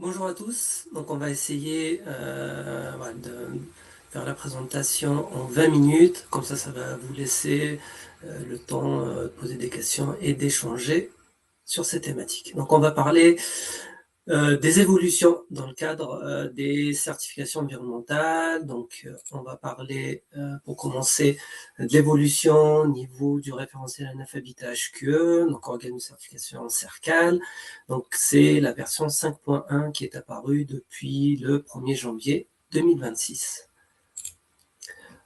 Bonjour à tous, donc on va essayer voilà, de faire la présentation en 20 minutes, comme ça va vous laisser le temps de poser des questions et d'échanger sur ces thématiques. Donc on va parler des évolutions dans le cadre des certifications environnementales. Donc on va parler pour commencer de l'évolution au niveau du référentiel ANAF Habitat HQE, donc organisme de certification CERCAL. Donc c'est la version 5.1 qui est apparue depuis le 1er janvier 2026.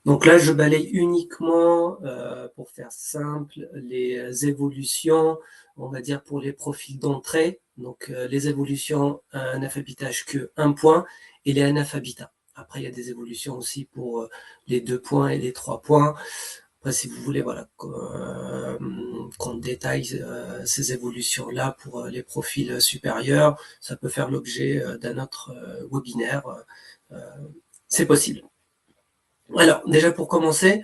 Donc là, je balaye uniquement, pour faire simple, les évolutions, on va dire pour les profils d'entrée. Donc les évolutions ANAF Habitat HQ 1 point et les ANAF Habitat. Après, il y a des évolutions aussi pour les 2 points et les 3 points. Après, si vous voulez, voilà, qu'on détaille ces évolutions-là pour les profils supérieurs, ça peut faire l'objet d'un autre webinaire. C'est possible. Alors, déjà pour commencer,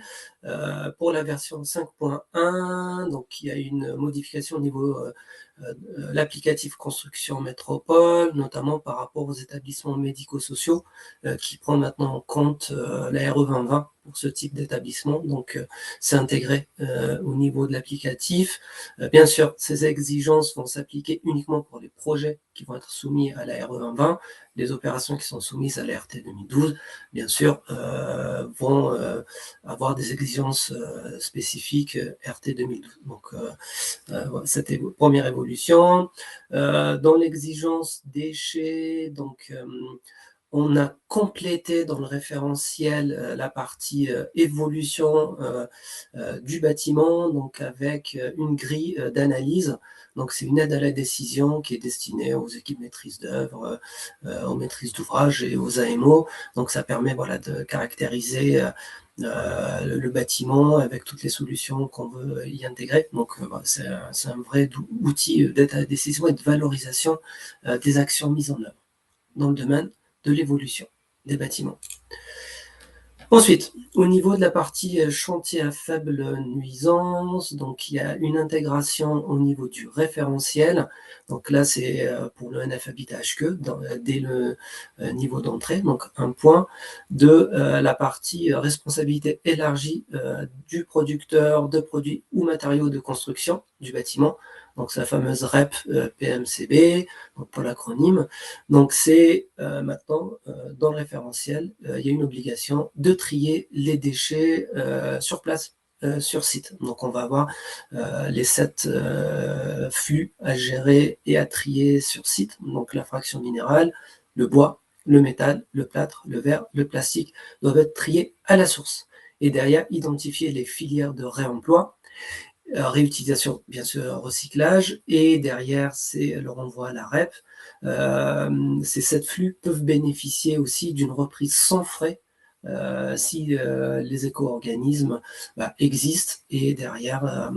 pour la version 5.1, donc il y a une modification au niveau l'applicatif construction métropole, notamment par rapport aux établissements médico-sociaux, qui prend maintenant en compte la RE 2020 pour ce type d'établissement. Donc, c'est intégré au niveau de l'applicatif. Bien sûr, ces exigences vont s'appliquer uniquement pour les projets qui vont être soumis à la RE 2020. Les opérations qui sont soumises à la RT 2012, bien sûr, vont avoir des exigences spécifiques RT 2012. Donc, voilà, c'était la première évolution. Dans l'exigence déchets, donc, on a complété dans le référentiel la partie évolution du bâtiment, donc avec une grille d'analyse. Donc c'est une aide à la décision qui est destinée aux équipes maîtrise d'œuvre, aux maîtrises d'ouvrage et aux AMO. Donc ça permet voilà, de caractériser le bâtiment avec toutes les solutions qu'on veut y intégrer. Donc c'est un vrai outil d'aide à la décision et de valorisation des actions mises en œuvre dans le domaine de l'évolution des bâtiments. Ensuite, au niveau de la partie chantier à faible nuisance, donc il y a une intégration au niveau du référentiel. Donc là, c'est pour le NF Habitat HQ, dès le niveau d'entrée, donc un point de la partie responsabilité élargie du producteur de produits ou matériaux de construction du bâtiment. Donc c'est la fameuse REP PMCB, donc pour l'acronyme. Donc c'est maintenant dans le référentiel, il y a une obligation de trier les déchets sur place, sur site. Donc on va avoir les 7 flux à gérer et à trier sur site. Donc la fraction minérale, le bois, le métal, le plâtre, le verre, le plastique doivent être triés à la source. Et derrière, identifier les filières de réemploi, réutilisation, bien sûr, recyclage, et derrière, c'est le renvoi à la REP. Ces 7 flux peuvent bénéficier aussi d'une reprise sans frais si les éco-organismes existent, et derrière,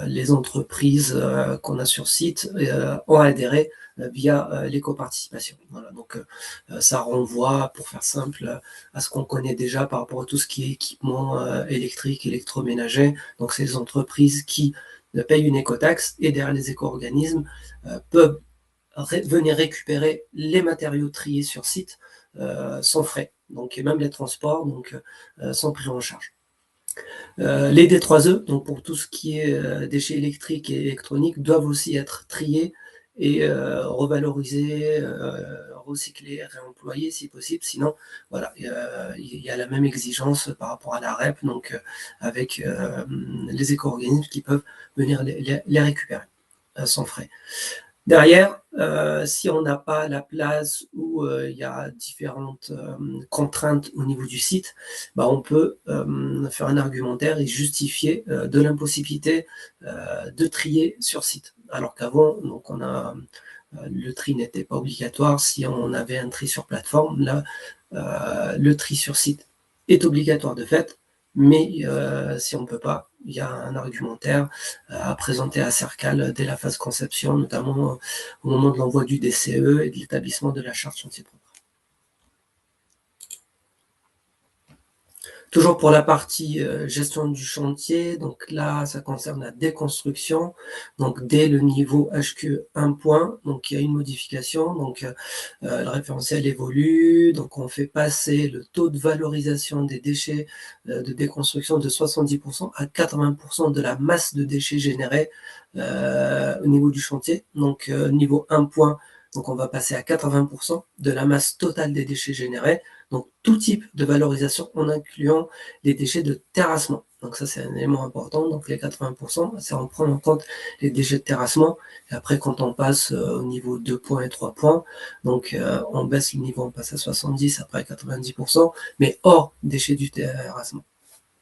les entreprises qu'on a sur site ont adhéré via l'éco-participation. Voilà, donc ça renvoie, pour faire simple, à ce qu'on connaît déjà par rapport à tout ce qui est équipement électrique, électroménager. Donc c'est les entreprises qui payent une écotaxe, et derrière les éco-organismes peuvent venir récupérer les matériaux triés sur site sans frais, donc, et même les transports, donc sans prise en charge. Les D3E, donc pour tout ce qui est déchets électriques et électroniques, doivent aussi être triés et revalorisés, recyclés, réemployés si possible. Sinon, voilà, il y a la même exigence par rapport à la REP, donc avec les éco-organismes qui peuvent venir les récupérer sans frais. Derrière, si on n'a pas la place ou il y a différentes contraintes au niveau du site, on peut faire un argumentaire et justifier de l'impossibilité de trier sur site. Alors qu'avant, donc le tri n'était pas obligatoire si on avait un tri sur plateforme. Là, le tri sur site est obligatoire de fait, mais si on ne peut pas, il y a un argumentaire à présenter à CERCAL dès la phase conception, notamment au moment de l'envoi du DCE et de l'établissement de la charte chantier propre. Toujours pour la partie gestion du chantier, donc là, ça concerne la déconstruction. Donc dès le niveau HQ 1 point, donc il y a une modification. Donc le référentiel évolue. Donc on fait passer le taux de valorisation des déchets de déconstruction de 70% à 80% de la masse de déchets générés au niveau du chantier. Donc niveau 1 point, donc on va passer à 80% de la masse totale des déchets générés. Donc tout type de valorisation en incluant les déchets de terrassement. Donc ça c'est un élément important. Donc les 80%, c'est en prenant en compte les déchets de terrassement. Et après quand on passe au niveau 2 points et 3 points, donc on baisse le niveau, on passe à 70, après 90%, mais hors déchets du terrassement.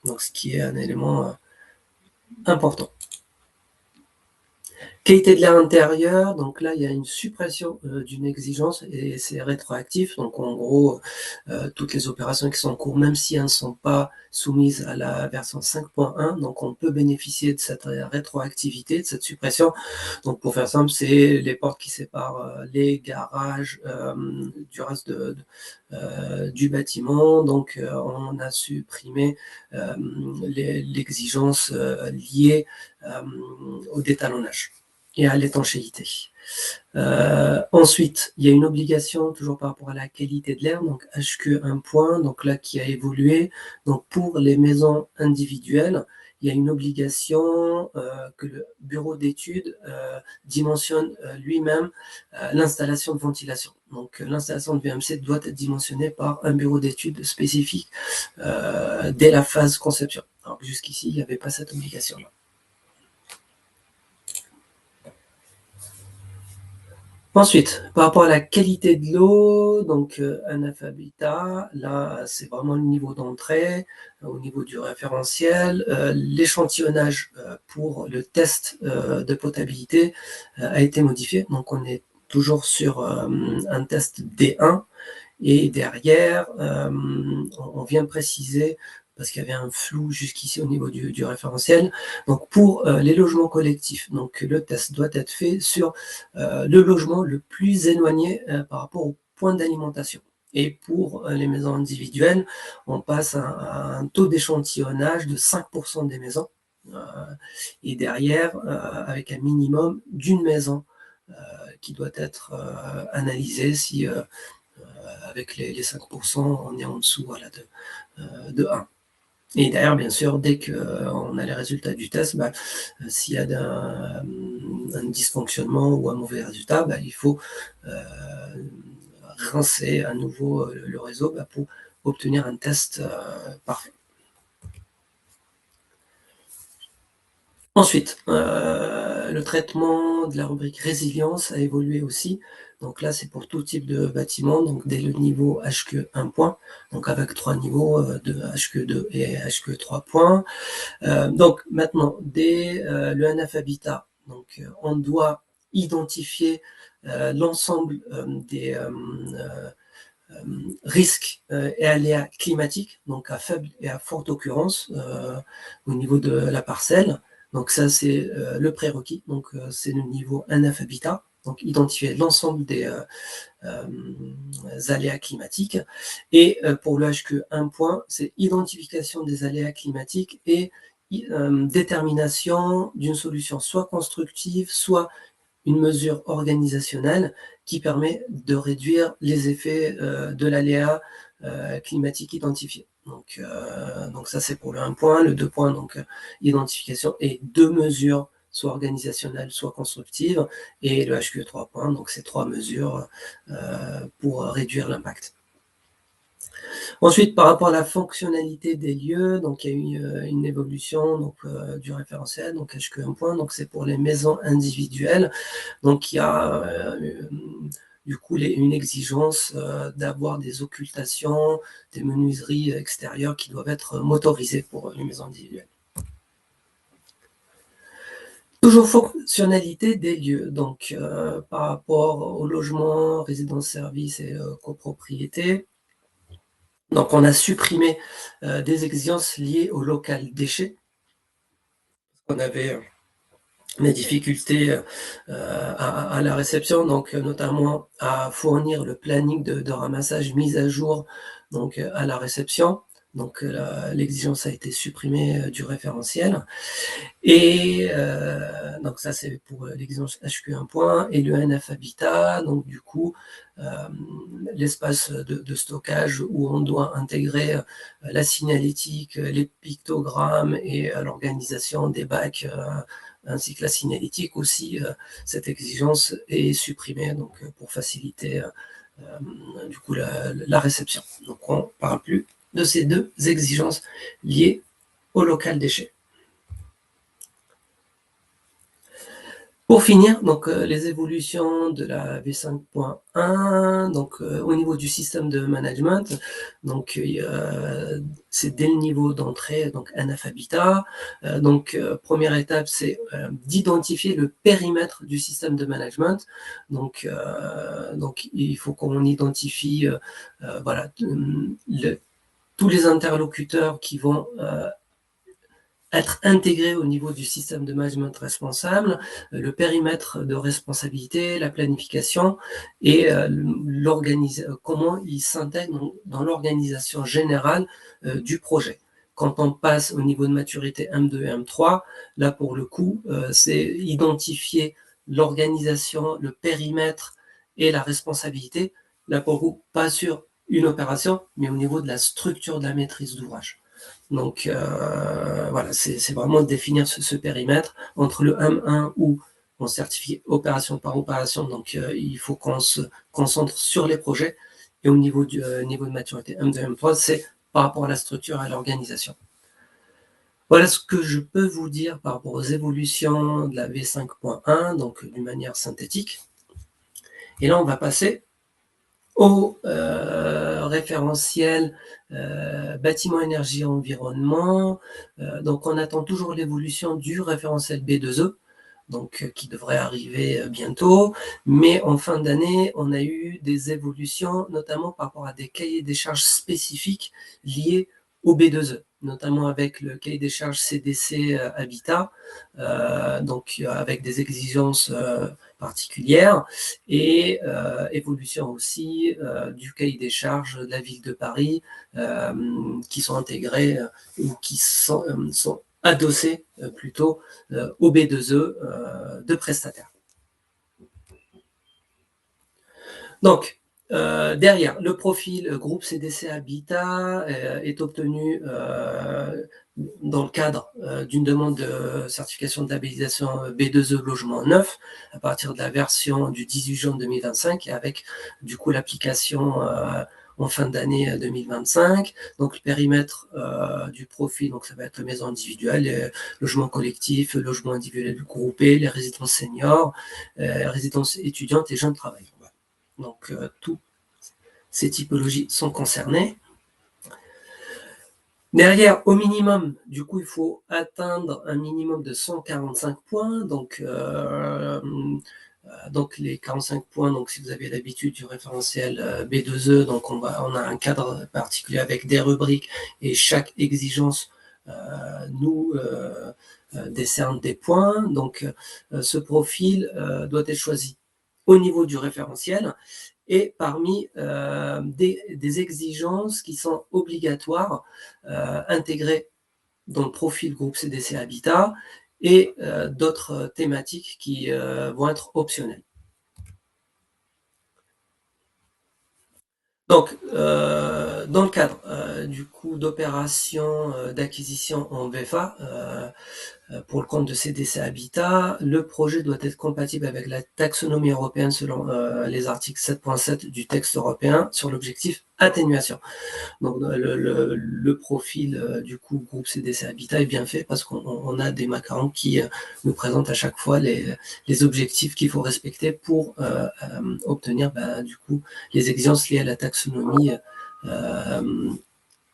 Donc ce qui est un élément important. Qualité de l'air intérieur, donc là il y a une suppression d'une exigence et c'est rétroactif. Donc en gros, toutes les opérations qui sont en cours, même si elles ne sont pas soumises à la version 5.1, donc on peut bénéficier de cette rétroactivité, de cette suppression. Donc pour faire simple, c'est les portes qui séparent les garages du reste du bâtiment. Donc on a supprimé l'exigence liée au détalonnage et à l'étanchéité. Ensuite, il y a une obligation toujours par rapport à la qualité de l'air, donc HQ 1 point, donc là qui a évolué. Donc pour les maisons individuelles, il y a une obligation que le bureau d'études dimensionne lui-même l'installation de ventilation. Donc l'installation de VMC doit être dimensionnée par un bureau d'études spécifique dès la phase conception. Alors jusqu'ici, il n'y avait pas cette obligation-là. Ensuite, par rapport à la qualité de l'eau, donc ANAF Habitat, là c'est vraiment le niveau d'entrée, au niveau du référentiel. L'échantillonnage pour le test de potabilité a été modifié, donc on est toujours sur un test D1, et derrière, on vient préciser, parce qu'il y avait un flou jusqu'ici au niveau du référentiel, donc pour les logements collectifs, donc le test doit être fait sur le logement le plus éloigné par rapport au point d'alimentation. Et pour les maisons individuelles, on passe à un taux d'échantillonnage de 5% des maisons, et derrière, avec un minimum d'une maison qui doit être analysée si avec les 5%, on est en dessous voilà, de 1. Et derrière, bien sûr, dès qu'on a les résultats du test, bah, s'il y a un dysfonctionnement ou un mauvais résultat, bah, il faut rincer à nouveau le réseau bah, pour obtenir un test parfait. Ensuite, le traitement de la rubrique résilience a évolué aussi. Donc là, c'est pour tout type de bâtiment, donc dès le niveau HQ 1 point, donc avec 3 niveaux de HQ 2 et HQ 3 points. Donc maintenant, dès le NF Habitat, donc, on doit identifier l'ensemble des risques et aléas climatiques, donc à faible et à forte occurrence au niveau de la parcelle. Donc ça, c'est le prérequis. Donc c'est le niveau NF Habitat. Donc identifier l'ensemble des aléas climatiques. Et pour le HQ 1 point, c'est identification des aléas climatiques et détermination d'une solution soit constructive, soit une mesure organisationnelle qui permet de réduire les effets de l'aléa climatique identifié. Donc ça, c'est pour le 1 point. Le 2 points, donc identification et 2 mesures, soit organisationnelles, soit constructives. Et le HQ 3 points, donc c'est 3 mesures pour réduire l'impact. Ensuite, par rapport à la fonctionnalité des lieux, donc il y a eu une évolution donc, du référentiel, donc HQ 1 point, donc c'est pour les maisons individuelles. Donc il y a du coup une exigence d'avoir des occultations, des menuiseries extérieures qui doivent être motorisées pour les maisons individuelles. Toujours fonctionnalité des lieux, donc par rapport au logement, résidence-service et copropriété. Donc on a supprimé des exigences liées au local déchet. On avait des difficultés à la réception, donc notamment à fournir le planning de ramassage mis à jour donc, à la réception. Donc l'exigence a été supprimée du référentiel. Et donc ça, c'est pour l'exigence HQ1 point. Et le NF Habitat, donc du coup, l'espace de stockage où on doit intégrer la signalétique, les pictogrammes et l'organisation des bacs, ainsi que la signalétique aussi, cette exigence est supprimée donc, pour faciliter du coup la réception. Donc on ne parle plus de ces deux exigences liées au local déchet. Pour finir, donc les évolutions de la V5.1, donc au niveau du système de management, donc c'est dès le niveau d'entrée, donc NF Habitat. Donc première étape, c'est d'identifier le périmètre du système de management. Donc il faut qu'on identifie voilà, tous les interlocuteurs qui vont être intégré au niveau du système de management responsable, le périmètre de responsabilité, la planification et comment il s'intègre dans l'organisation générale du projet. Quand on passe au niveau de maturité M2 et M3, là pour le coup, c'est identifier l'organisation, le périmètre et la responsabilité, là pour le coup, pas sur une opération, mais au niveau de la structure de la maîtrise d'ouvrage. Donc voilà, c'est vraiment de définir ce périmètre entre le M1 où on certifie opération par opération, donc il faut qu'on se concentre sur les projets, et au niveau du niveau de maturité M2, M3, c'est par rapport à la structure et à l'organisation. Voilà ce que je peux vous dire par rapport aux évolutions de la V5.1, donc d'une manière synthétique. Et là, on va passer au référentiel bâtiment, énergie, environnement. Donc on attend toujours l'évolution du référentiel B2E, donc qui devrait arriver bientôt. Mais en fin d'année, on a eu des évolutions, notamment par rapport à des cahiers des charges spécifiques liés au B2E, notamment avec le cahier des charges CDC Habitat, donc avec des exigences particulières, et évolution aussi du cahier des charges de la ville de Paris, qui sont intégrés ou qui sont adossés plutôt au B2E de prestataires. Donc, derrière, le profil groupe CDC Habitat est obtenu dans le cadre d'une demande de certification de labellisation B2E logement neuf à partir de la version du 18 juin 2025 et avec du coup l'application en fin d'année 2025. Donc le périmètre du profil, donc ça va être maison individuelle, les logements collectifs, logements individuels groupés, les résidences seniors, résidences étudiantes et jeunes travailleurs. Donc, toutes ces typologies sont concernées. Derrière, au minimum, du coup, il faut atteindre un minimum de 145 points. Donc les 45 points, donc si vous avez l'habitude du référentiel B2E, donc on a un cadre particulier avec des rubriques et chaque exigence nous décerne des points. Donc ce profil doit être choisi au niveau du référentiel et parmi des exigences qui sont obligatoires intégrées dans le profil groupe CDC Habitat et d'autres thématiques qui vont être optionnelles. Donc, dans le cadre du coup d'opération d'acquisition en VFA, pour le compte de CDC Habitat, le projet doit être compatible avec la taxonomie européenne selon les articles 7.7 du texte européen sur l'objectif atténuation. Donc le profil du coup groupe CDC Habitat est bien fait parce qu'on a des macarons qui nous présentent à chaque fois les objectifs qu'il faut respecter pour obtenir du coup les exigences liées à la taxonomie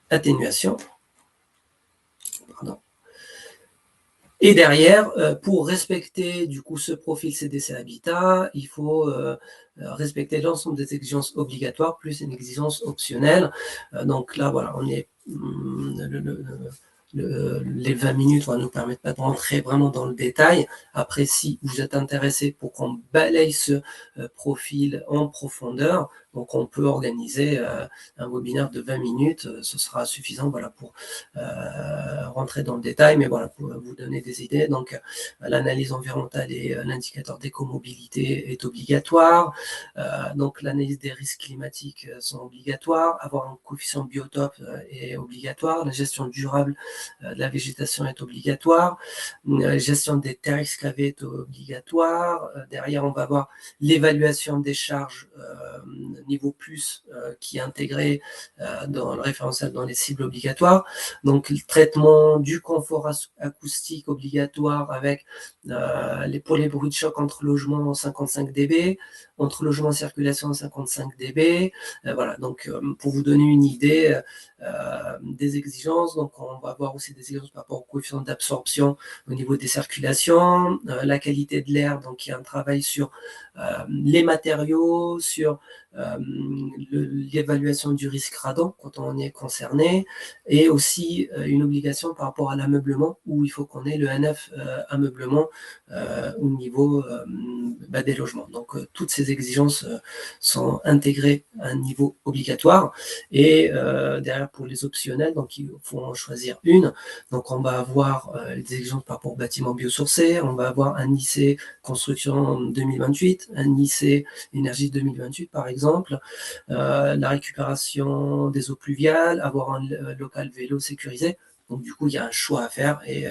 atténuation. Pardon. Et derrière, pour respecter du coup ce profil CDC Habitat, il faut respecter l'ensemble des exigences obligatoires plus une exigence optionnelle. Donc là, voilà, on est les 20 minutes ne nous permettent pas de rentrer vraiment dans le détail. Après, si vous êtes intéressé pour qu'on balaye ce profil en profondeur, donc on peut organiser un webinaire de 20 minutes, ce sera suffisant pour rentrer dans le détail, mais voilà, pour vous donner des idées. Donc l'analyse environnementale et l'indicateur d'écomobilité est obligatoire. Donc l'analyse des risques climatiques sont obligatoires. Avoir un coefficient biotope est obligatoire. La gestion durable de la végétation est obligatoire. La gestion des terres excavées est obligatoire. Derrière, on va avoir l'évaluation des charges niveau plus qui est intégré dans le référentiel dans les cibles obligatoires. Donc le traitement du confort acoustique obligatoire avec pour les bruits de choc entre logements 55 dB, entre logements en circulation 55 dB. Voilà, donc pour vous donner une idée des exigences, donc on va avoir aussi des exigences par rapport au coefficient d'absorption au niveau des circulations, la qualité de l'air, donc il y a un travail sur les matériaux, sur l'évaluation du risque radon quand on est concerné, et aussi une obligation par rapport à l'ameublement où il faut qu'on ait le NF ameublement au niveau des logements. Donc toutes ces exigences sont intégrées à un niveau obligatoire, et derrière pour les optionnels, donc il faut en choisir une. Donc on va avoir des exigences par rapport au bâtiment biosourcé, on va avoir un IC construction 2028, un IC énergie 2028 par exemple, la récupération des eaux pluviales, avoir un local vélo sécurisé. Donc du coup il y a un choix à faire et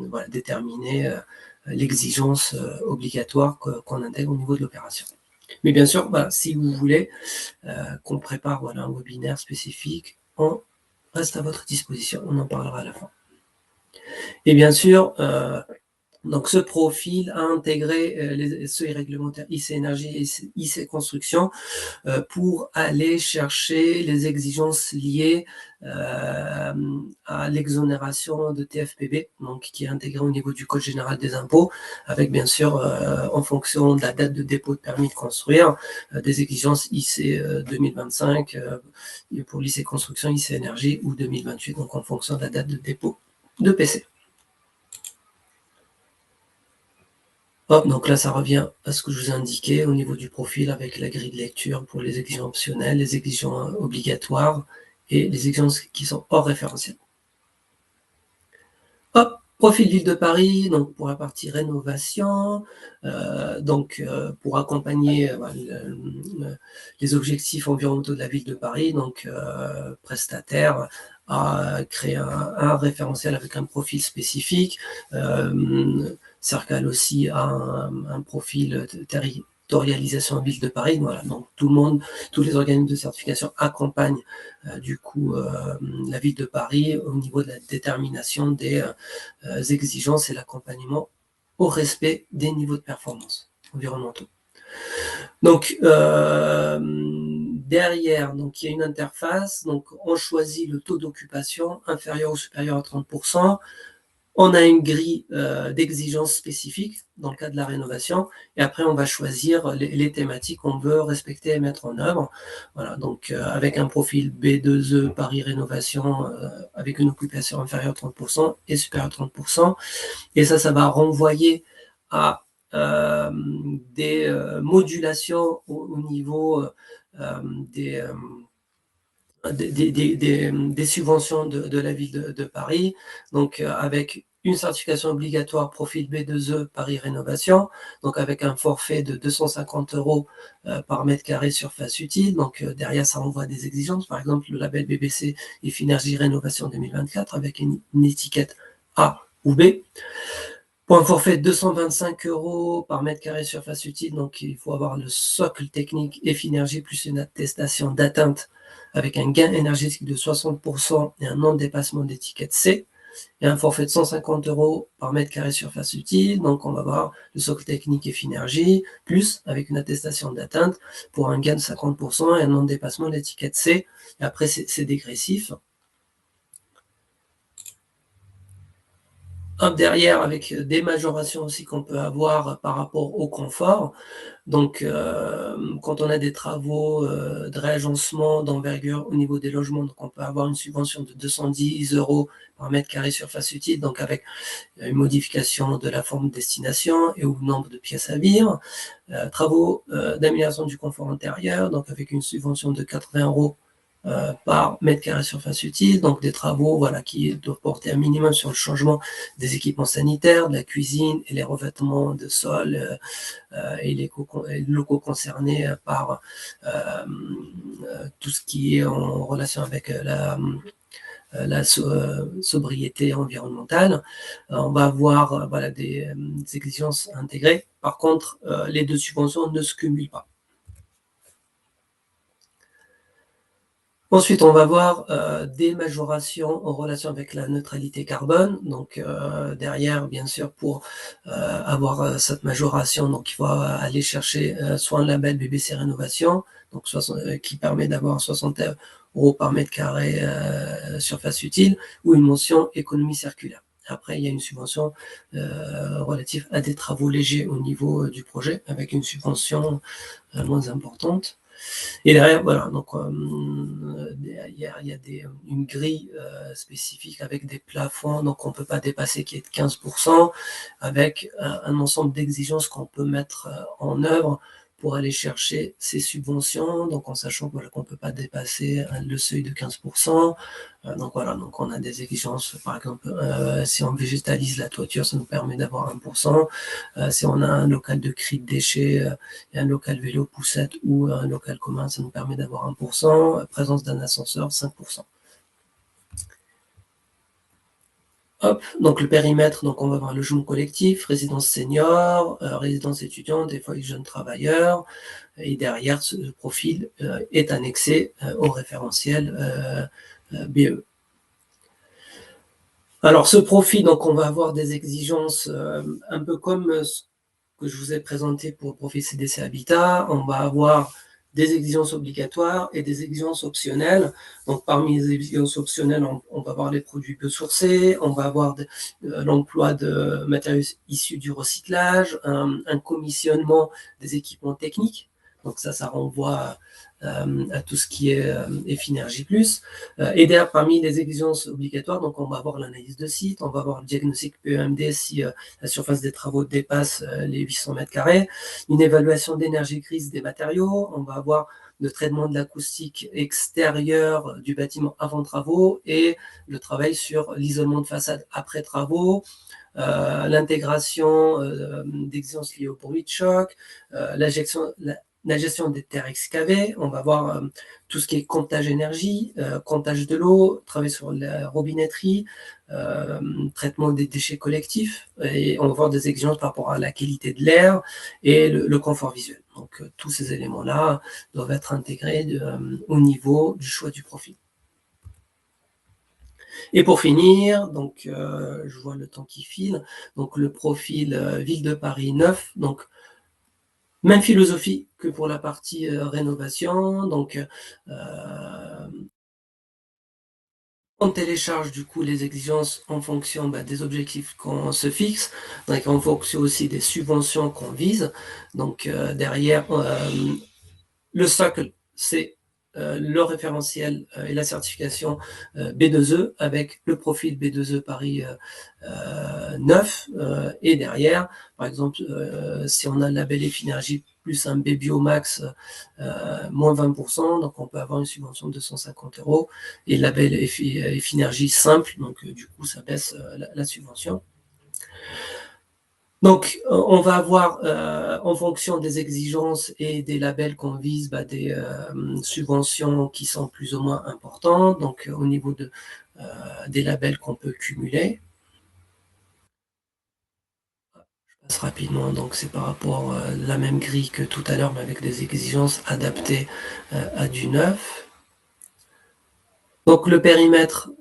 voilà, déterminer l'exigence obligatoire qu'on intègre au niveau de l'opération. Mais bien sûr, si vous voulez qu'on prépare un webinaire spécifique, on reste à votre disposition, on en parlera à la fin. Et bien sûr, donc ce profil a intégré les seuils réglementaires IC Énergie et IC Construction pour aller chercher les exigences liées à l'exonération de TFPB, donc qui est intégrée au niveau du Code général des impôts, avec bien sûr, en fonction de la date de dépôt de permis de construire, des exigences IC 2025 pour l'IC Construction, IC Énergie, ou 2028, donc en fonction de la date de dépôt de PC. Hop, donc là, ça revient à ce que je vous ai indiqué au niveau du profil avec la grille de lecture pour les exigences optionnelles, les exigences obligatoires et les exigences qui sont hors référentiel. Hop, profil Ville de Paris, donc pour la partie rénovation, pour accompagner les objectifs environnementaux de la Ville de Paris, donc prestataire a créé un référentiel avec un profil spécifique. Cercal aussi a un profil territorialisation Ville de Paris. Voilà, donc tout le monde, tous les organismes de certification accompagnent du coup la Ville de Paris au niveau de la détermination des exigences et l'accompagnement au respect des niveaux de performance environnementaux. Donc derrière, donc il y a une interface, donc on choisit le taux d'occupation inférieur ou supérieur à 30%. On a une grille d'exigences spécifiques dans le cas de la rénovation, et après on va choisir les thématiques qu'on veut respecter et mettre en œuvre. Voilà, donc avec un profil B2E Paris Rénovation, avec une occupation inférieure à 30% et supérieure à 30%, et ça va renvoyer à des modulations au niveau des subventions de la ville de Paris, donc avec une certification obligatoire profil B2E Paris Rénovation, donc avec un forfait de 250 € par mètre carré surface utile. Donc derrière, ça envoie des exigences, par exemple le label BBC Effinergie Rénovation 2024 avec une étiquette A ou B. Pour un forfait de 225 € par mètre carré surface utile, donc il faut avoir le socle technique Effinergie plus une attestation d'atteinte avec un gain énergétique de 60% et un non-dépassement d'étiquette C, et un forfait de 150 € par mètre carré surface utile. Donc on va avoir le socle technique Effinergie plus avec une attestation d'atteinte pour un gain de 50% et un non-dépassement d'étiquette C. Et après, c'est dégressif. Hop, derrière, avec des majorations aussi qu'on peut avoir par rapport au confort. Donc, quand on a des travaux de réagencement d'envergure au niveau des logements, donc on peut avoir une subvention de 210 € par mètre carré surface utile, donc avec une modification de la forme de destination et ou nombre de pièces à vivre. Travaux d'amélioration du confort intérieur, donc avec une subvention de 80 € par mètre carré surface utile, donc des travaux voilà, qui doivent porter un minimum sur le changement des équipements sanitaires, de la cuisine et les revêtements de sol et les locaux concernés par tout ce qui est en relation avec la sobriété environnementale. On va avoir voilà, des exigences intégrées. Par contre, les deux subventions ne se cumulent pas. Ensuite, on va voir des majorations en relation avec la neutralité carbone. Donc derrière, bien sûr, pour avoir cette majoration, donc il faut aller chercher soit un label BBC Rénovation, donc qui permet d'avoir 60 € par mètre carré surface utile, ou une mention économie circulaire. Après, il y a une subvention relative à des travaux légers au niveau du projet, avec une subvention moins importante. Et derrière, voilà, donc il y a une grille spécifique avec des plafonds, donc on ne peut pas dépasser qui est de 15%, avec un ensemble d'exigences qu'on peut mettre en œuvre pour aller chercher ces subventions, donc en sachant voilà, qu'on ne peut pas dépasser le seuil de 15%. Donc voilà, donc on a des exigences, par exemple, si on végétalise la toiture, ça nous permet d'avoir 1%. Si on a un local de cri de déchets, et un local vélo poussette ou un local commun, ça nous permet d'avoir 1%. Présence d'un ascenseur, 5%. Hop, donc le périmètre, donc on va avoir logement collectif, résidence senior, résidence étudiante, des foyers jeunes travailleurs, et derrière ce profil est annexé au référentiel BE. Alors ce profil, donc on va avoir des exigences un peu comme ce que je vous ai présenté pour le profil CDC Habitat. On va avoir des exigences obligatoires et des exigences optionnelles. Donc parmi les exigences optionnelles, on va avoir les produits biosourcés, on va avoir l'emploi de matériaux issus du recyclage, un commissionnement des équipements techniques. Donc ça renvoie à tout ce qui est Effinergie+. Et derrière, parmi les exigences obligatoires, donc on va avoir l'analyse de site, on va avoir le diagnostic PEMD si la surface des travaux dépasse les 800 mètres carrés, une évaluation d'énergie grise des matériaux, on va avoir le traitement de l'acoustique extérieure du bâtiment avant travaux et le travail sur l'isolement de façade après travaux, l'intégration d'exigences liées au bruit de choc, la gestion des terres excavées, on va voir tout ce qui est comptage énergie, comptage de l'eau, travail sur la robinetterie, traitement des déchets collectifs, et on va voir des exigences par rapport à la qualité de l'air et le confort visuel. Donc tous ces éléments-là doivent être intégrés au niveau du choix du profil. Et pour finir, donc je vois le temps qui file, donc le profil Ville de Paris 9, donc même philosophie que pour la partie rénovation, donc on télécharge du coup les exigences en fonction des objectifs qu'on se fixe, donc en fonction aussi des subventions qu'on vise. Donc derrière, le socle, c'est le référentiel et la certification B2E avec le profil B2E Paris 9 et derrière, par exemple, si on a le label Effinergie plus un B-Biomax moins 20%, donc on peut avoir une subvention de 150 € et le label Effinergie simple, donc du coup ça baisse la subvention. Donc, on va avoir, en fonction des exigences et des labels qu'on vise, des subventions qui sont plus ou moins importantes, donc au niveau des labels qu'on peut cumuler. Je passe rapidement, donc c'est par rapport à la même grille que tout à l'heure, mais avec des exigences adaptées à du neuf. Donc le périmètre,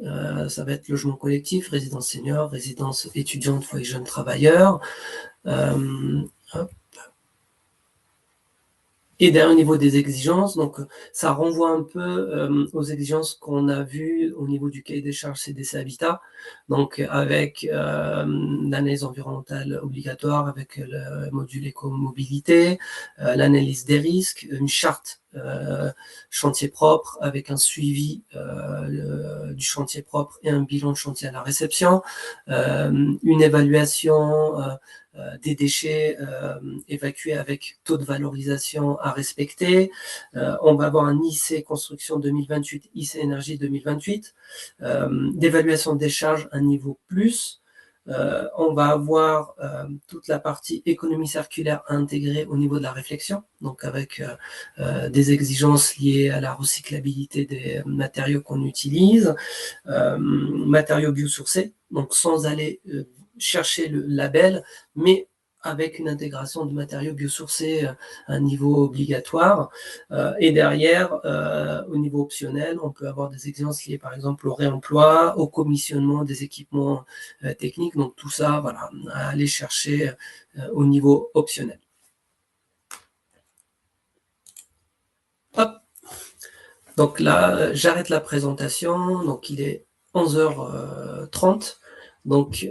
ça va être logement collectif, résidence senior, résidence étudiante, foyer jeunes travailleurs. Hop. Et derrière, au niveau des exigences, donc ça renvoie un peu aux exigences qu'on a vues au niveau du cahier des charges CDC Habitat, donc avec l'analyse environnementale obligatoire, avec le module écomobilité, l'analyse des risques, une charte chantier propre avec un suivi du chantier propre et un bilan de chantier à la réception, une évaluation des déchets évacués avec taux de valorisation à respecter. On va avoir un IC Construction 2028, IC Énergie 2028, d'évaluation des charges à niveau plus. On va avoir toute la partie économie circulaire intégrée au niveau de la réflexion, donc avec des exigences liées à la recyclabilité des matériaux qu'on utilise, matériaux biosourcés, donc sans aller chercher le label, mais avec une intégration de matériaux biosourcés à un niveau obligatoire. Et derrière, au niveau optionnel, on peut avoir des exigences liées par exemple au réemploi, au commissionnement des équipements techniques. Donc tout ça, voilà, à aller chercher au niveau optionnel. Hop. Donc là, j'arrête la présentation. Donc il est 11h30. Donc,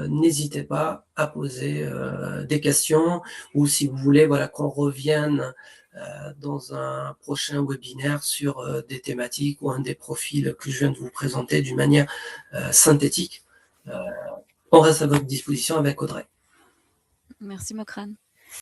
n'hésitez pas à poser des questions, ou si vous voulez, voilà, qu'on revienne dans un prochain webinaire sur des thématiques ou un des profils que je viens de vous présenter d'une manière synthétique. On reste à votre disposition avec Audrey. Merci Mokrane.